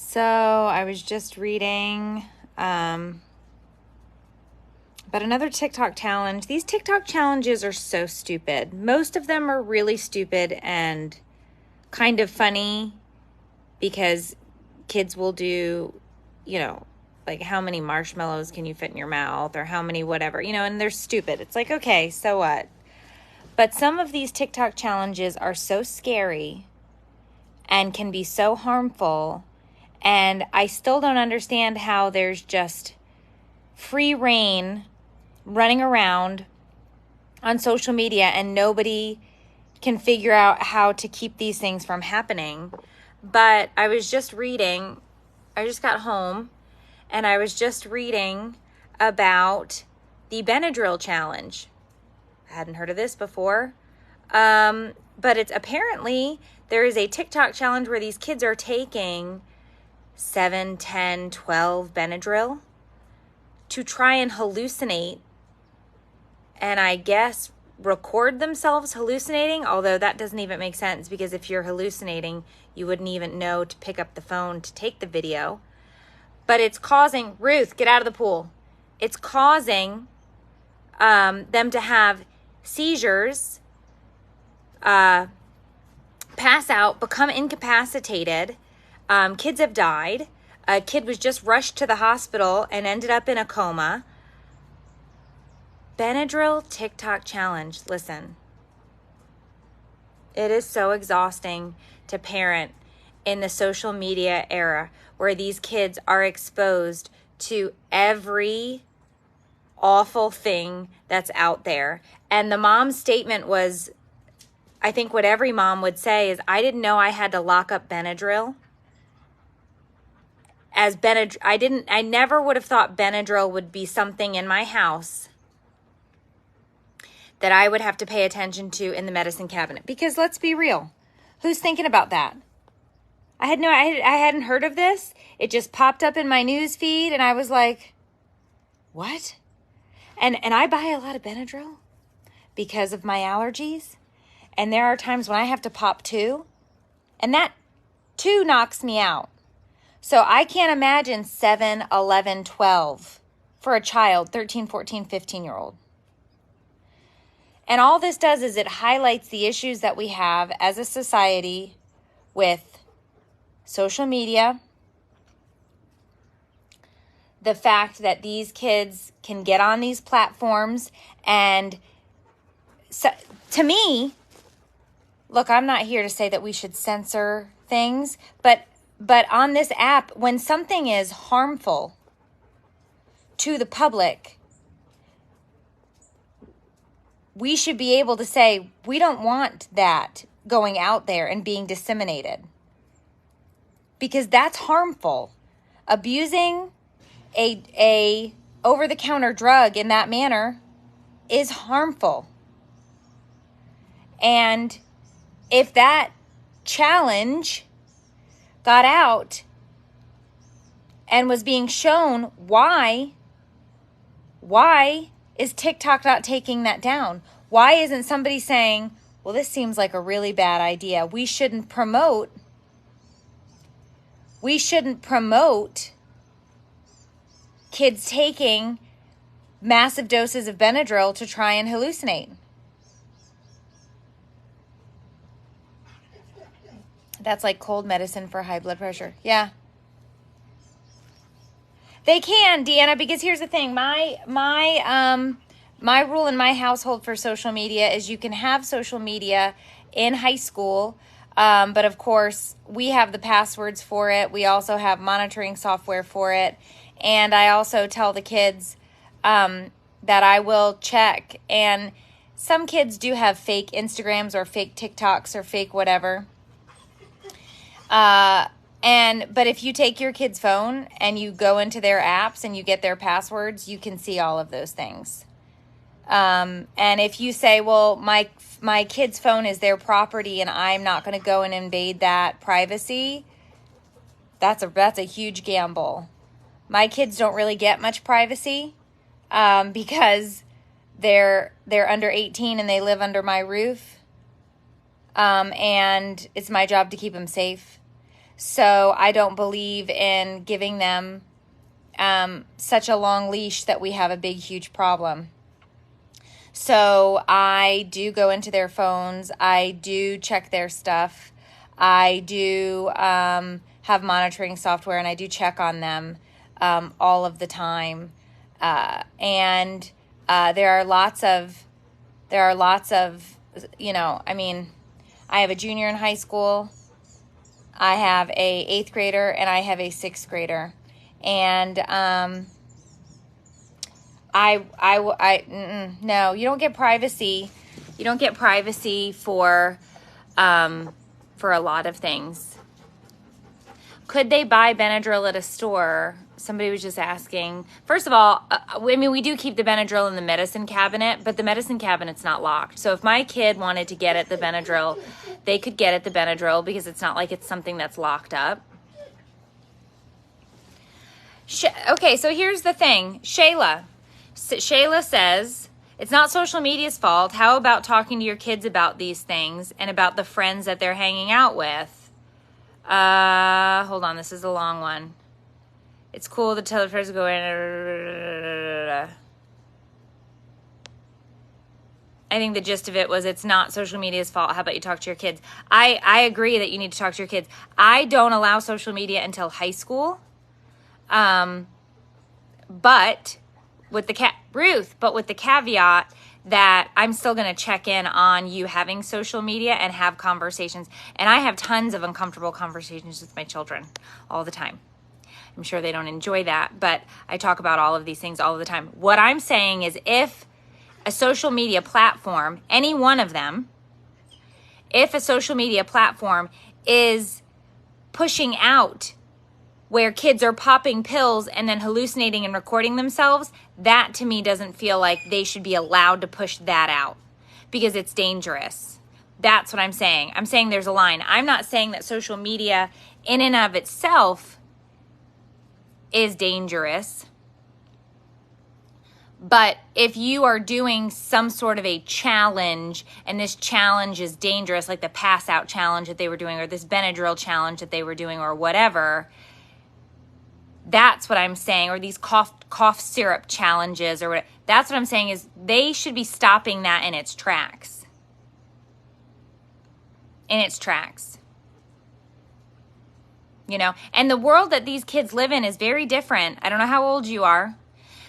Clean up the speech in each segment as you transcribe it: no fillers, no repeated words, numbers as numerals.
So I was just reading about another TikTok challenge. These TikTok challenges are so stupid. Most of them are really stupid and kind of funny because kids will do, like how many marshmallows can you fit in your mouth or how many whatever, and they're stupid. It's like, okay, so what? But some of these TikTok challenges are so scary and can be so harmful. And I still don't understand how there's just free reign running around on social media and nobody can figure out how to keep these things from happening. But I was just reading, I just got home and I was just reading about the Benadryl challenge. I hadn't heard of this before. But it's apparently there is a TikTok challenge where these kids are taking 7, 10, 12 Benadryl to try and hallucinate and I guess record themselves hallucinating, although that doesn't even make sense because if you're hallucinating, you wouldn't even know to pick up the phone to take the video. But it's causing, Ruth, get out of the pool. It's causing them to have seizures, pass out, become incapacitated. Kids have died. A kid was just rushed to the hospital and ended up in a coma. Benadryl Tik Tok challenge. Listen, it is so exhausting to parent in the social media era where these kids are exposed to every awful thing that's out there. And the mom's statement was, I think what every mom would say is, I didn't know I had to lock up Benadryl. I never would have thought Benadryl would be something in my house that I would have to pay attention to in the medicine cabinet. Because let's be real, who's thinking about that? I hadn't heard of this. It just popped up in my news feed and I was like, what? And I buy a lot of Benadryl because of my allergies. And there are times when I have to pop 2 and that 2 knocks me out. So I can't imagine 7, 11, 12 for a child, 13, 14, 15-year-old. And all this does is it highlights the issues that we have as a society with social media, the fact that these kids can get on these platforms. And so, to me, look, I'm not here to say that we should censor things, but on this app, when something is harmful to the public, we should be able to say, we don't want that going out there and being disseminated. Because that's harmful. Abusing a over-the-counter drug in that manner is harmful. And if that challenge got out and was being shown, why is TikTok not taking that down? Why isn't somebody saying, well, this seems like a really bad idea. We shouldn't promote kids taking massive doses of Benadryl to try and hallucinate. That's like cold medicine for high blood pressure. Yeah. They can, Deanna, because here's the thing. My rule in my household for social media is you can have social media in high school, but of course we have the passwords for it. We also have monitoring software for it, and I also tell the kids that I will check. And some kids do have fake Instagrams or fake TikToks or fake whatever. But if you take your kid's phone and you go into their apps and you get their passwords, you can see all of those things. And if you say, well, my kid's phone is their property and I'm not going to go and invade that privacy, that's a huge gamble. My kids don't really get much privacy, because they're under 18 and they live under my roof. And it's my job to keep them safe. So I don't believe in giving them such a long leash that we have a big, huge problem. So I do go into their phones. I do check their stuff. I do have monitoring software, and I do check on them all of the time. And there are lots of, I mean, I have a junior in high school. I have a 8th grader, and I have a 6th grader. And no, you don't get privacy. You don't get privacy for a lot of things. Could they buy Benadryl at a store? Somebody was just asking. First of all, I mean, we do keep the Benadryl in the medicine cabinet, but the medicine cabinet's not locked. So if my kid wanted to get at the Benadryl, they could get at the Benadryl because it's not like it's something that's locked up. Okay, so here's the thing. Shayla says, it's not social media's fault. How about talking to your kids about these things and about the friends that they're hanging out with? Hold on, this is a long one. It's cool to tell the person to go in. I think the gist of it was it's not social media's fault. How about you talk to your kids? I agree that you need to talk to your kids. I don't allow social media until high school. But with the caveat that I'm still going to check in on you having social media and have conversations. And I have tons of uncomfortable conversations with my children all the time. I'm sure they don't enjoy that, but I talk about all of these things all the time. What I'm saying is if a social media platform, any one of them, if a social media platform is pushing out where kids are popping pills and then hallucinating and recording themselves, that to me doesn't feel like they should be allowed to push that out because it's dangerous. That's what I'm saying. I'm saying there's a line. I'm not saying that social media in and of itself is dangerous. But if you are doing some sort of a challenge and this challenge is dangerous, like the pass out challenge that they were doing or this Benadryl challenge that they were doing or whatever, that's what I'm saying, or these cough syrup challenges or whatever. That's what I'm saying is they should be stopping that in its tracks. In its tracks. You know, and the world that these kids live in is very different. I don't know how old you are,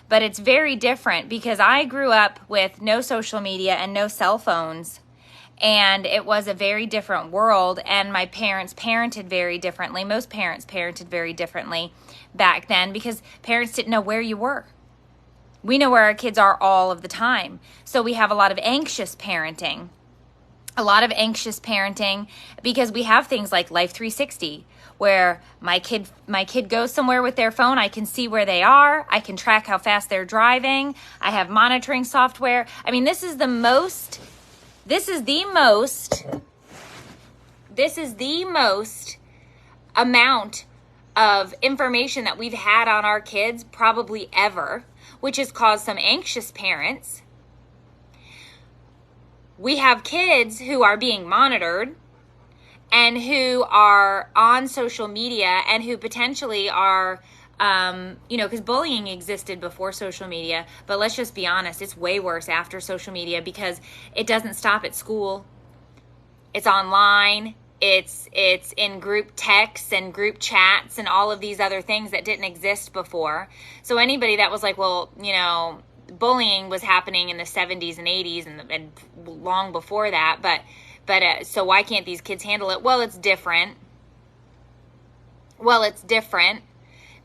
but it's very different because I grew up with no social media and no cell phones. And it was a very different world, and my parents parented very differently. Most parents parented very differently back then because parents didn't know where you were. We know where our kids are all of the time. So we have a lot of anxious parenting. Because we have things like Life 360 where my kid goes somewhere with their phone. I can see where they are. I can track how fast they're driving. I have monitoring software. I mean, this is the most amount of information that we've had on our kids probably ever, which has caused some anxious parents. We have kids who are being monitored and who are on social media and who potentially are, because bullying existed before social media, but let's just be honest, it's way worse after social media because it doesn't stop at school. It's online. It's in group texts and group chats and all of these other things that didn't exist before. So anybody that was like, well, bullying was happening in the 70s and 80s and long before that, but so why can't these kids handle it? Well, it's different.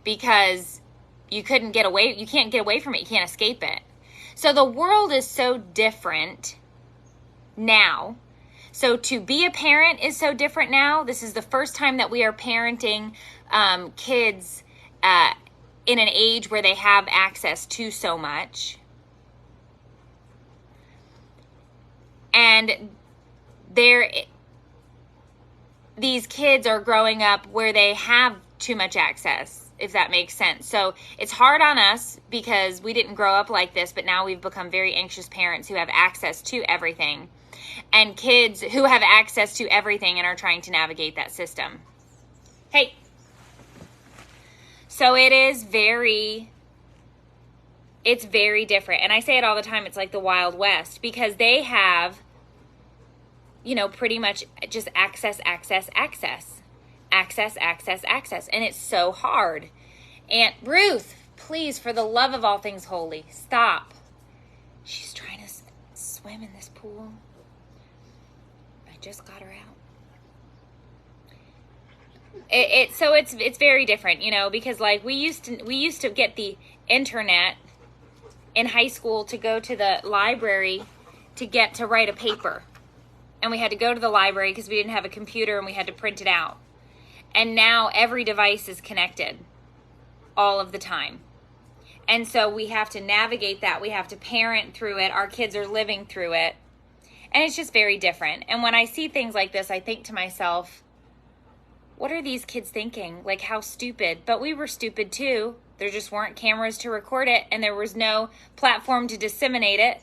Because you can't get away from it. You can't escape it. So the world is so different now. So to be a parent is so different now. This is the first time that we are parenting kids in an age where they have access to so much. And these kids are growing up where they have too much access, if that makes sense. So it's hard on us because we didn't grow up like this, but now we've become very anxious parents who have access to everything, and kids who have access to everything and are trying to navigate that system. Hey. So it's very different. And I say it all the time. It's like the Wild West because they have, you know, pretty much just access. And it's so hard. Aunt Ruth, please, for the love of all things holy, stop. She's trying to swim in this pool. I just got her out. So it's very different, you know, because like we used to get the internet in high school to go to the library to write a paper. And we had to go to the library because we didn't have a computer and we had to print it out. And now every device is connected all of the time. And so we have to navigate that. We have to parent through it. Our kids are living through it. And it's just very different. And when I see things like this, I think to myself, what are these kids thinking? Like, how stupid. But we were stupid too. There just weren't cameras to record it, and there was no platform to disseminate it.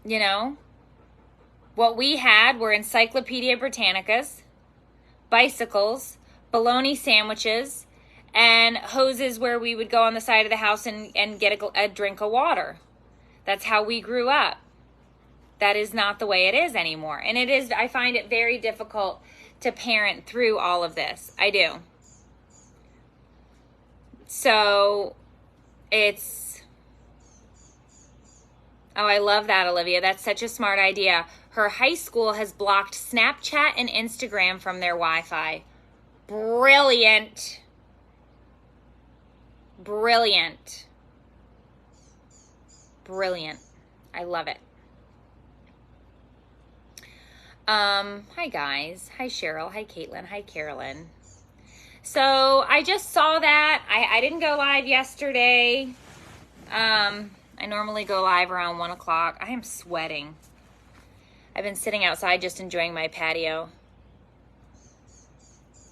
You know? What we had were Encyclopedia Britannicas, bicycles, bologna sandwiches, and hoses where we would go on the side of the house and get a drink of water. That's how we grew up. That is not the way it is anymore. And I find it very difficult to parent through all of this. I do. So I love that, Olivia. That's such a smart idea. Her high school has blocked Snapchat and Instagram from their Wi-Fi. Brilliant. I love it. Hi guys. Hi Cheryl. Hi Caitlin. Hi Carolyn. So I just saw that. I didn't go live yesterday. I normally go live around 1 o'clock. I am sweating. I've been sitting outside just enjoying my patio.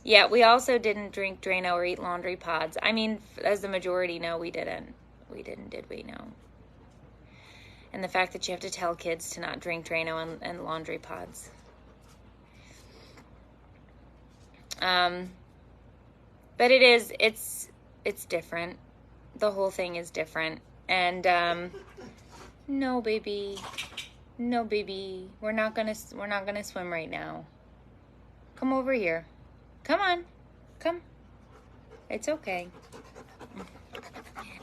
Yeah, we also didn't drink Drano or eat laundry pods. I mean, as the majority, no, we didn't. We didn't, did we? No. And the fact that you have to tell kids to not drink Drano and laundry pods. But it's different. The whole thing is different. And no baby, we're not gonna swim right now. Come over here. Come on, come. It's okay.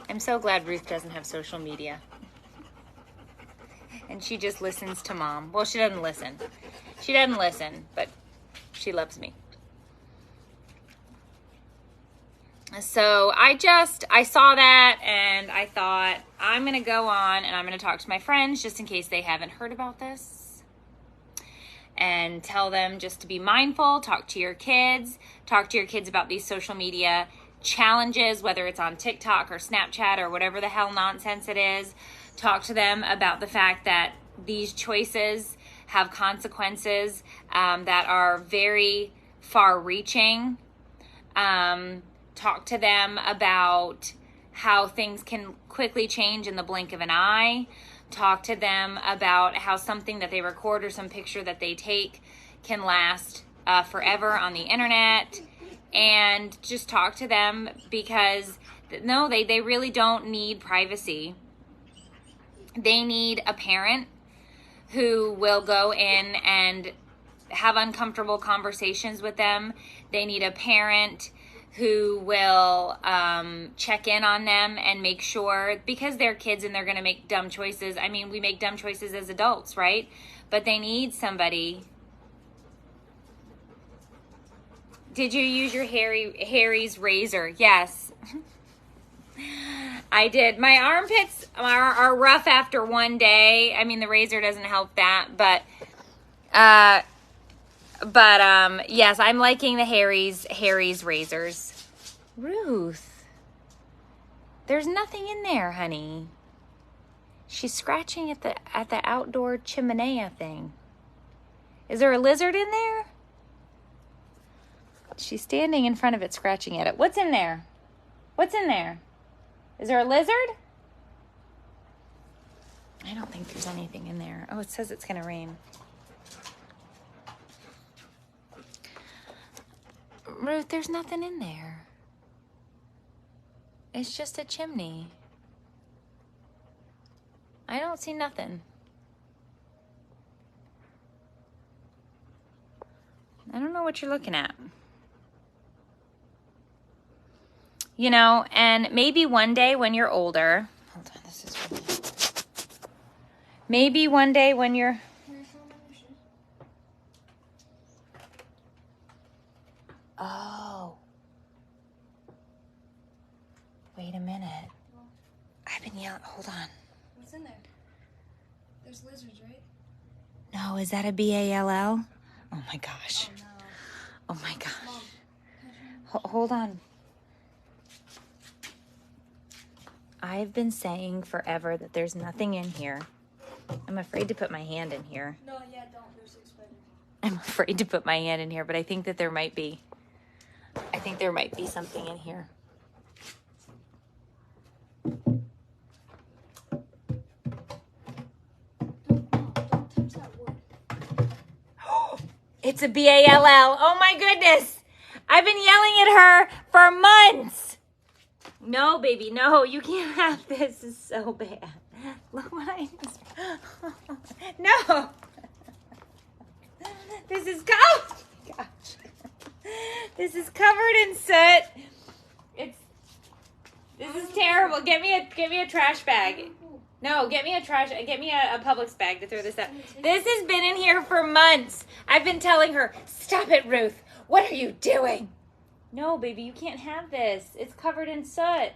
I'm so glad Ruth doesn't have social media. And she just listens to mom. Well, she doesn't listen. But she loves me. So I saw that and I thought I'm going to go on and I'm going to talk to my friends just in case they haven't heard about this and tell them just to be mindful, talk to your kids about these social media challenges, whether it's on TikTok or Snapchat or whatever the hell nonsense it is. Talk to them about the fact that these choices have consequences that are very far-reaching. Talk to them about how things can quickly change in the blink of an eye. Talk to them about how something that they record or some picture that they take can last forever on the internet. And just talk to them because, no, they really don't need privacy. They need a parent who will go in and have uncomfortable conversations with them. They need a parent who will check in on them and make sure, because they're kids and they're going to make dumb choices. I mean, we make dumb choices as adults, right? But they need somebody. Did you use your Harry's razor? Yes. I did. My armpits are rough after one day. I mean, the razor doesn't help that, but yes, I'm liking the Harry's razors. Ruth, there's nothing in there, honey. She's scratching at the outdoor chimenea thing. Is there a lizard in there? She's standing in front of it, scratching at it. What's in there? What's in there? Is there a lizard? I don't think there's anything in there. Oh, it says it's going to rain. Ruth, there's nothing in there. It's just a chimney. I don't see nothing. I don't know what you're looking at. You know, and maybe one day when you're older, hold on, this is really, maybe one day when you're, oh, wait a minute. I've been yelling, hold on. What's in there? There's lizards, right? No, is that a BALL? Oh my gosh. Oh, no. Oh my gosh. Mom, Hold on. I've been saying forever that there's nothing in here. I'm afraid to put my hand in here. no, yeah, don't. There's 6 spiders. I'm afraid to put my hand in here, but I think that there might be. I think there might be something in here. Don't touch that wood. It's a BALL. Oh my goodness. I've been yelling at her for months. No, baby, no, you can't have this. This is so bad. Look what I just... No. This is... Oh, gosh. This is covered in soot. This is terrible. Get me a trash bag. No, get me a Publix bag to throw this out. This has been in here for months. I've been telling her, stop it, Ruth. What are you doing? No, baby, you can't have this. It's covered in soot.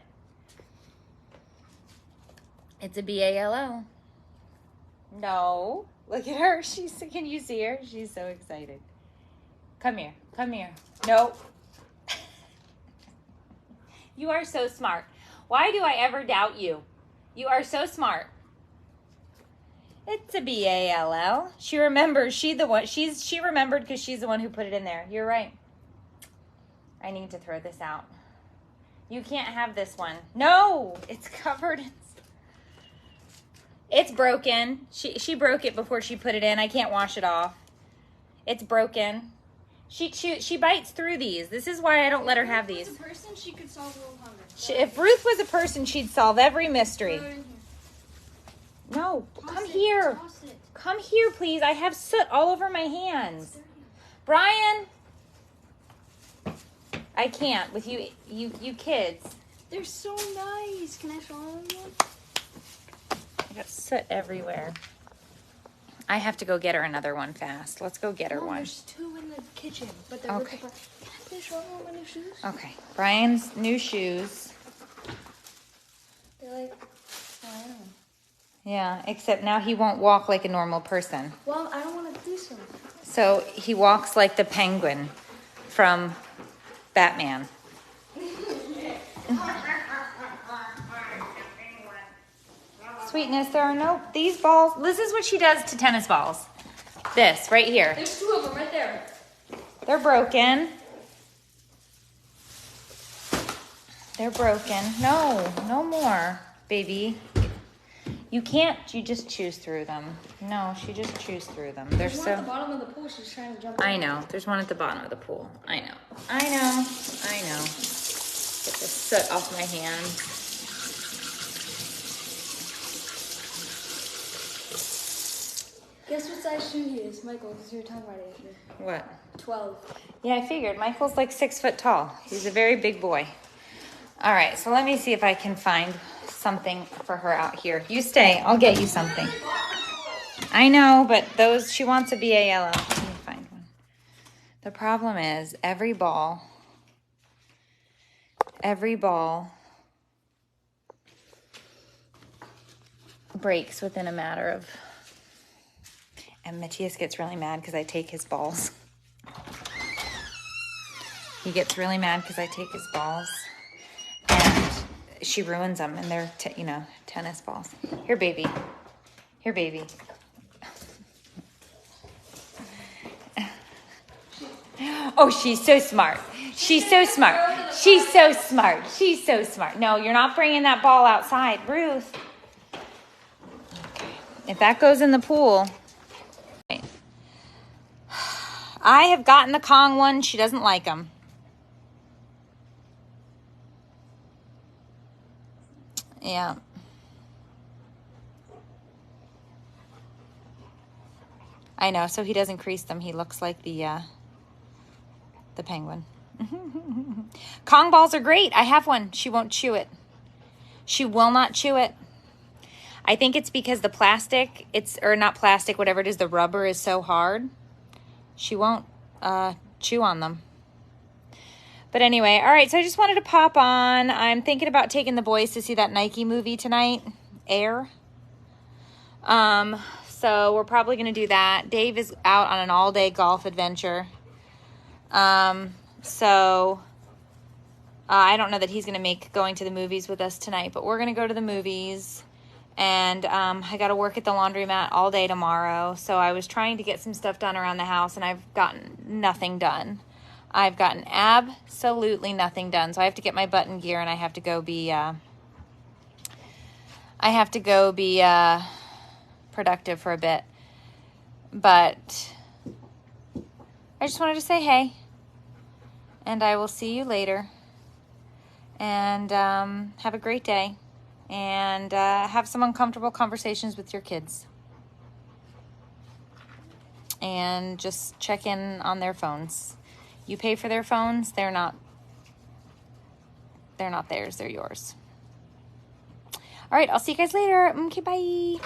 It's a BALO. No. Look at her. Can you see her? She's so excited. Come here. Come here. No. You are so smart. Why do I ever doubt you? You are so smart. It's a BALL. She remembers. She remembered because she's the one who put it in there. You're right. I need to throw this out. You can't have this one. No, it's covered. It's broken. She broke it before she put it in. I can't wash it off. It's broken. She bites through these. This is why I don't let her have these. If Ruth was a person, she could solve world hunger. If Ruth was a person, she'd solve every mystery. No, come here. Come here, please. I have soot all over my hands. Brian. I can't with you kids. They're so nice. Can I show them one? I got soot everywhere. I have to go get her another one fast. Let's go get her one. There's 2 in the kitchen, but they're Okay. Can I show them my new shoes? Okay. Brian's new shoes. They're like, oh, I don't know. Yeah, except now he won't walk like a normal person. Well, I don't want to do some. So he walks like the penguin from Batman. Sweetness, there are no, these balls, this is what she does to tennis balls. This, right here. There's 2 of them right there. They're broken. They're broken. No, no more, baby. You can't, you just choose through them. No, she just chews through them. They're There's one at the bottom of the pool. She's trying to jump. I know. There's one at the bottom of the pool. I know. I know. I know. Get the soot off my hands. Guess what size shoe he is, Michael? Because you were talking about it yesterday. What? 12. Yeah, I figured. Michael's like 6 foot tall. He's a very big boy. All right, so let me see if I can find something for her out here. You stay. I'll get you something. I know, but those, she wants a BALO. Let me find one. The problem is every ball breaks within a matter of, and Matthias gets really mad because I take his balls. He gets really mad because I take his balls, and she ruins them, and they're, tennis balls. Here, baby. Here, baby. Oh, she's so smart. She's so smart. She's so smart. She's so smart. No, you're not bringing that ball outside, Ruth. Okay. If that goes in the pool. I have gotten the Kong one. She doesn't like them. Yeah. I know, so he doesn't crease them. He looks like the penguin. Kong balls are great. I have one. She won't chew it. She will not chew it. I think it's because the plastic, or not plastic, whatever it is, the rubber is so hard. She won't chew on them. But anyway, all right, so I just wanted to pop on. I'm thinking about taking the boys to see that Nike movie tonight, Air. So we're probably going to do that. Dave is out on an all-day golf adventure. So I don't know that he's going to make going to the movies with us tonight, but we're going to go to the movies. And I got to work at the laundromat all day tomorrow. So I was trying to get some stuff done around the house, and I've gotten nothing done. I've gotten absolutely nothing done. So I have to get my butt in gear, and I have to go be productive for a bit. But I just wanted to say hey, and I will see you later. And have a great day, and have some uncomfortable conversations with your kids, and just check in on their phones. You pay for their phones. They're not theirs. They're yours. All right, I'll see you guys later. Okay, bye.